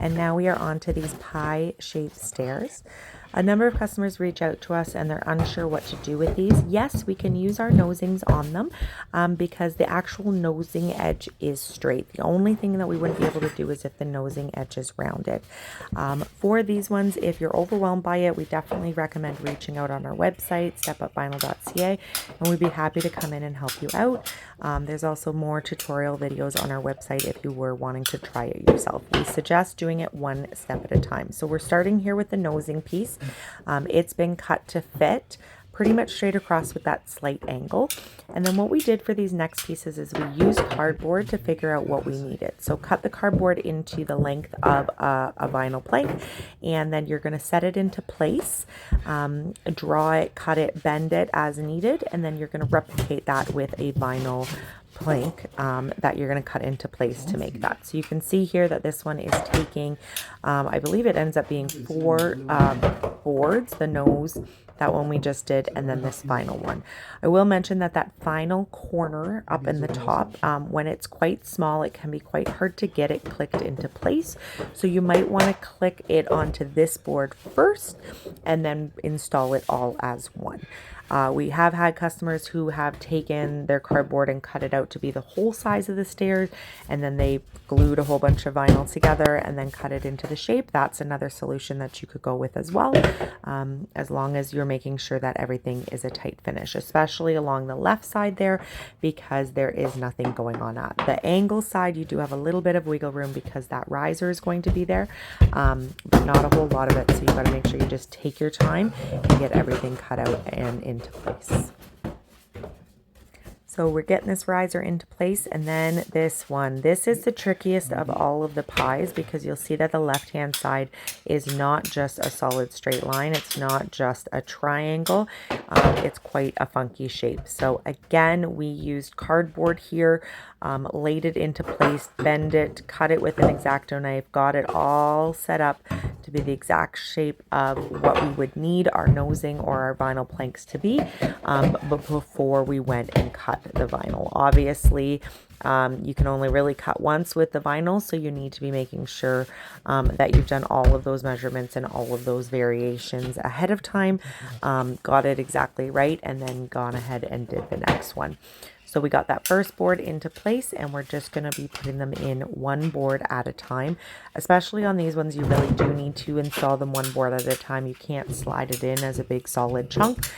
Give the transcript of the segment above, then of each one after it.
And now we are on to these pie-shaped stairs. A number of customers reach out to us and they're unsure what to do with these. Yes, we can use our nosings on them because the actual nosing edge is straight. The only thing that we wouldn't be able to do is if the nosing edge is rounded. For these ones, if you're overwhelmed by it, we definitely recommend reaching out on our website, stepupvinyl.ca, and we'd be happy to come in and help you out. There's also more tutorial videos on our website if you were wanting to try it yourself. We suggest doing it one step at a time. So we're starting here with the nosing piece. It's been cut to fit pretty much straight across with that slight angle. And then what we did for these next pieces is we used cardboard to figure out what we needed. So cut the cardboard into the length of a vinyl plank, and then you're going to set it into place, draw it, cut it, bend it as needed, and then you're going to replicate that with a vinyl plank that you're going to cut into place to make that. So you can see here that this one is taking, I believe it ends up being 4 boards, the nose, that one we just did, and then this final one. I will mention that that final corner up in the top, when it's quite small, it can be quite hard to get it clicked into place. So you might want to click it onto this board first and then install it all as one. We have had customers who have taken their cardboard and cut it out to be the whole size of the stairs, and then they glued a whole bunch of vinyl together and then cut it into the shape. That's another solution that you could go with as well, as long as you're making sure that everything is a tight finish, especially along the left side there, because there is nothing going on at the angle side. You do have a little bit of wiggle room because that riser is going to be there, but not a whole lot of it. So you got to make sure you just take your time and get everything cut out and into place. So we're getting this riser into place, and then this one. This is the trickiest of all of the pies because you'll see that the left-hand side is not just a solid straight line. It's not just a triangle. It's quite a funky shape. So again, we used cardboard here, laid it into place, bend it, cut it with an X-Acto knife, got it all set up to be the exact shape of what we would need our nosing or our vinyl planks to be, but before we went and cut the vinyl. Obviously, you can only really cut once with the vinyl, so you need to be making sure that you've done all of those measurements and all of those variations ahead of time, got it exactly right, and then gone ahead and did the next one. So we got that first board into place, and we're just going to be putting them in one board at a time. Especially on these ones, you really do need to install them one board at a time. You can't slide it in as a big solid chunk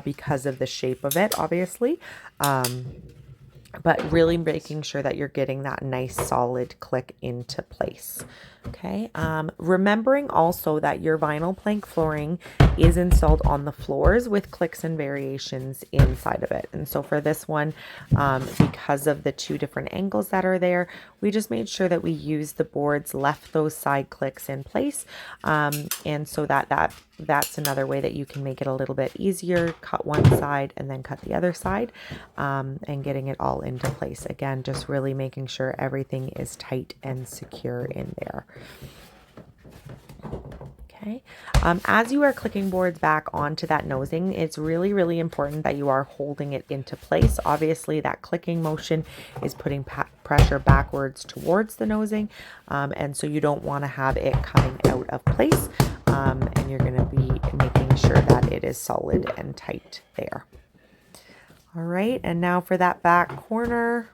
because of the shape of it, obviously. But really making sure that you're getting that nice solid click into place. Okay, remembering also that your vinyl plank flooring is installed on the floors with clicks and variations inside of it. And so for this one, because of the 2 different angles that are there, we just made sure that we used the boards, left those side clicks in place. And so that's another way that you can make it a little bit easier. Cut one side and then cut the other side, and getting it all into place. Again, just really making sure everything is tight and secure in there. Okay, as you are clicking boards back onto that nosing, it's really, really important that you are holding it into place. Obviously, that clicking motion is putting pressure backwards towards the nosing, and so you don't want to have it coming out of place, and you're going to be making sure that it is solid and tight there. All right, and now for that back corner.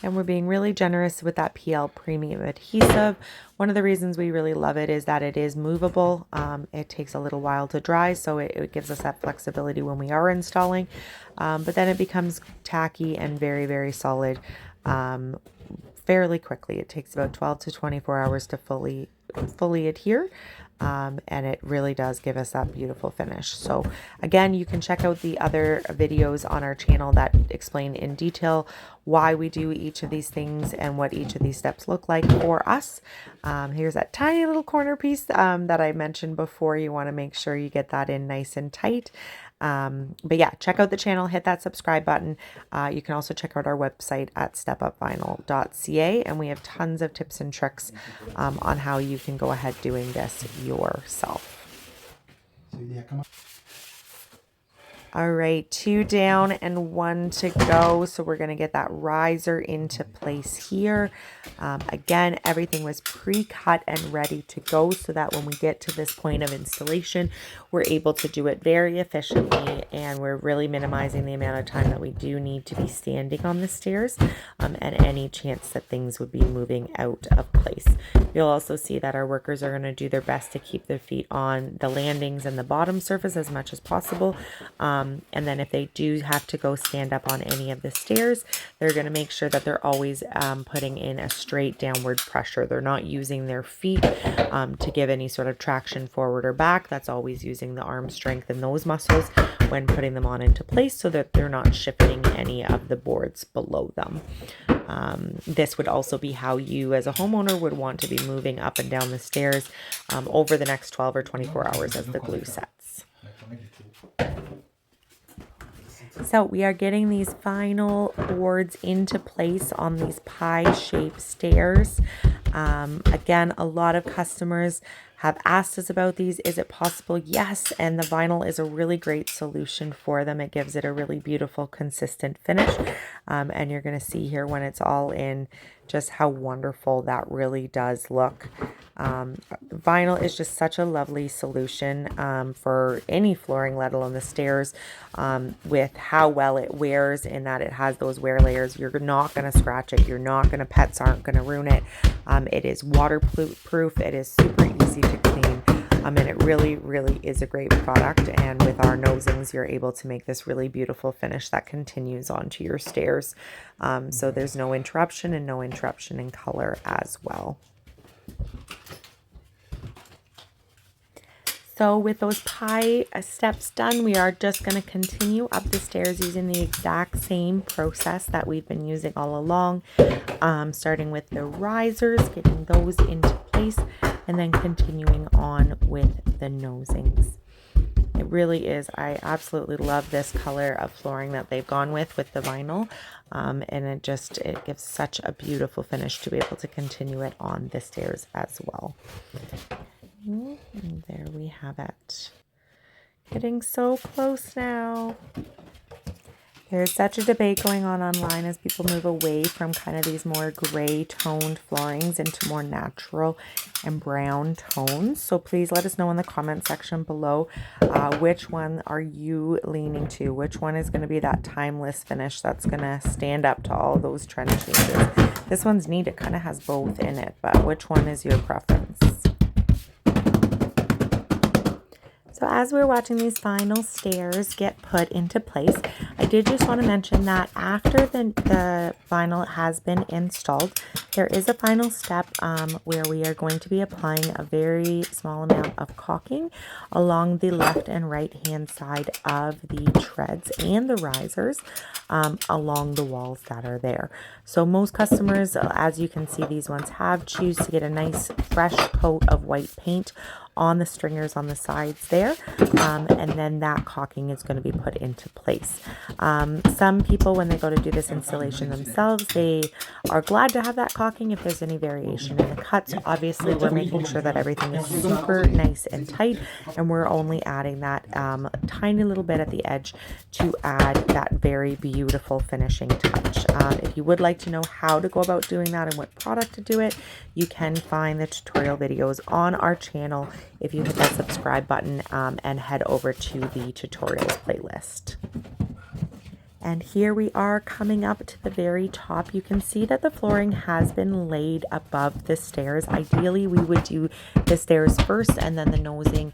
And we're being really generous with that PL Premium Adhesive. One of the reasons we really love it is that it is movable. It takes a little while to dry, so it gives us that flexibility when we are installing. But then it becomes tacky and very, very solid fairly quickly. It takes about 12 to 24 hours to fully adhere. And it really does give us that beautiful finish. So again, you can check out the other videos on our channel that explain in detail why we do each of these things and what each of these steps look like for us. Here's that tiny little corner piece that I mentioned before. You want to make sure you get that in nice and tight. But yeah, check out the channel, hit that subscribe button. You can also check out our website at stepupvinyl.ca, and we have tons of tips and tricks on how you can go ahead doing this yourself. All right, 2 down and 1 to go. So we're going to get that riser into place here. Again, everything was pre-cut and ready to go so that when we get to this point of installation, we're able to do it very efficiently, and we're really minimizing the amount of time that we do need to be standing on the stairs, and any chance that things would be moving out of place. You'll also see that our workers are going to do their best to keep their feet on the landings and the bottom surface as much as possible. And then if they do have to go stand up on any of the stairs, they're going to make sure that they're always putting in a straight downward pressure. They're not using their feet to give any sort of traction forward or back. That's always using the arm strength and those muscles when putting them on into place so that they're not shifting any of the boards below them. This would also be how you as a homeowner would want to be moving up and down the stairs over the next 12 or 24 hours as the glue sets. So we are getting these final boards into place on these pie-shaped stairs. Again, a lot of customers have asked us about these. Is it possible? Yes, and the vinyl is a really great solution for them. It gives it a really beautiful, consistent finish. And you're going to see here when it's all in just how wonderful that really does look. Vinyl is just such a lovely solution for any flooring, let alone the stairs, with how well it wears in that it has those wear layers. You're not going to scratch it. You're not going to, pets aren't going to ruin it. It is waterproof. It is super easy to clean. And it really, really is a great product. And with our nosings, you're able to make this really beautiful finish that continues onto your stairs. So there's no interruption and no interruption in color as well. So with those pie steps done, we are just going to continue up the stairs using the exact same process that we've been using all along, starting with the risers, getting those into place, and then continuing on with the nosings. It really is. I absolutely love this color of flooring that they've gone with the vinyl, and it gives such a beautiful finish to be able to continue it on the stairs as well. And there we have it. Getting so close now. There's such a debate going on online as people move away from kind of these more gray toned floorings into more natural and brown tones. So please let us know in the comment section below which one are you leaning to? Which one is going to be that timeless finish that's going to stand up to all those trend changes? This one's neat. It kind of has both in it, but which one is your preference? So as we're watching these final stairs get put into place, I did just want to mention that after the vinyl has been installed, there is a final step where we are going to be applying a very small amount of caulking along the left and right hand side of the treads and the risers along the walls that are there. So most customers, as you can see, these ones choose to get a nice fresh coat of white paint on the stringers on the sides there, and then that caulking is going to be put into place. Some people, when they go to do this installation themselves, they are glad to have that caulking if there's any variation in the cuts. Obviously, we're making sure that everything is super nice and tight, and we're only adding that tiny little bit at the edge to add that very beautiful finishing touch. If you would like to know how to go about doing that and what product to do it, you can find the tutorial videos on our channel if you hit that subscribe button and head over to the tutorials playlist. And here we are coming up to the very top. You can see that the flooring has been laid above the stairs. Ideally, we would do the stairs first and then the nosing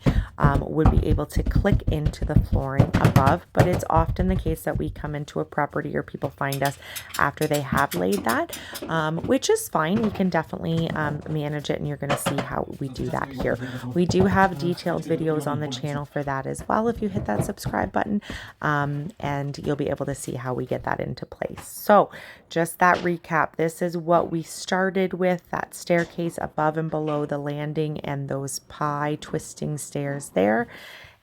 would be able to click into the flooring above. But it's often the case that we come into a property or people find us after they have laid that, which is fine. We can definitely manage it, and you're going to see how we do that here. We do have detailed videos on the channel for that as well if you hit that subscribe button, and you'll be able to see how we get that into place. So just that recap, this is what we started with, that staircase above and below the landing and those pie twisting stairs there.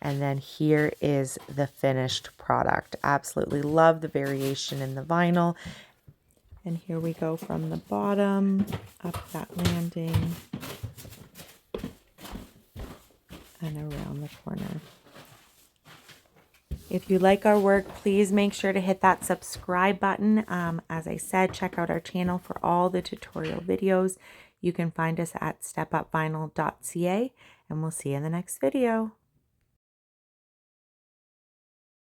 And then here is the finished product. Absolutely love the variation in the vinyl. And here we go from the bottom up that landing and around the corner. If you like our work, please make sure to hit that subscribe button. As I said, check out our channel for all the tutorial videos. You can find us at stepupvinyl.ca, and we'll see you in the next video.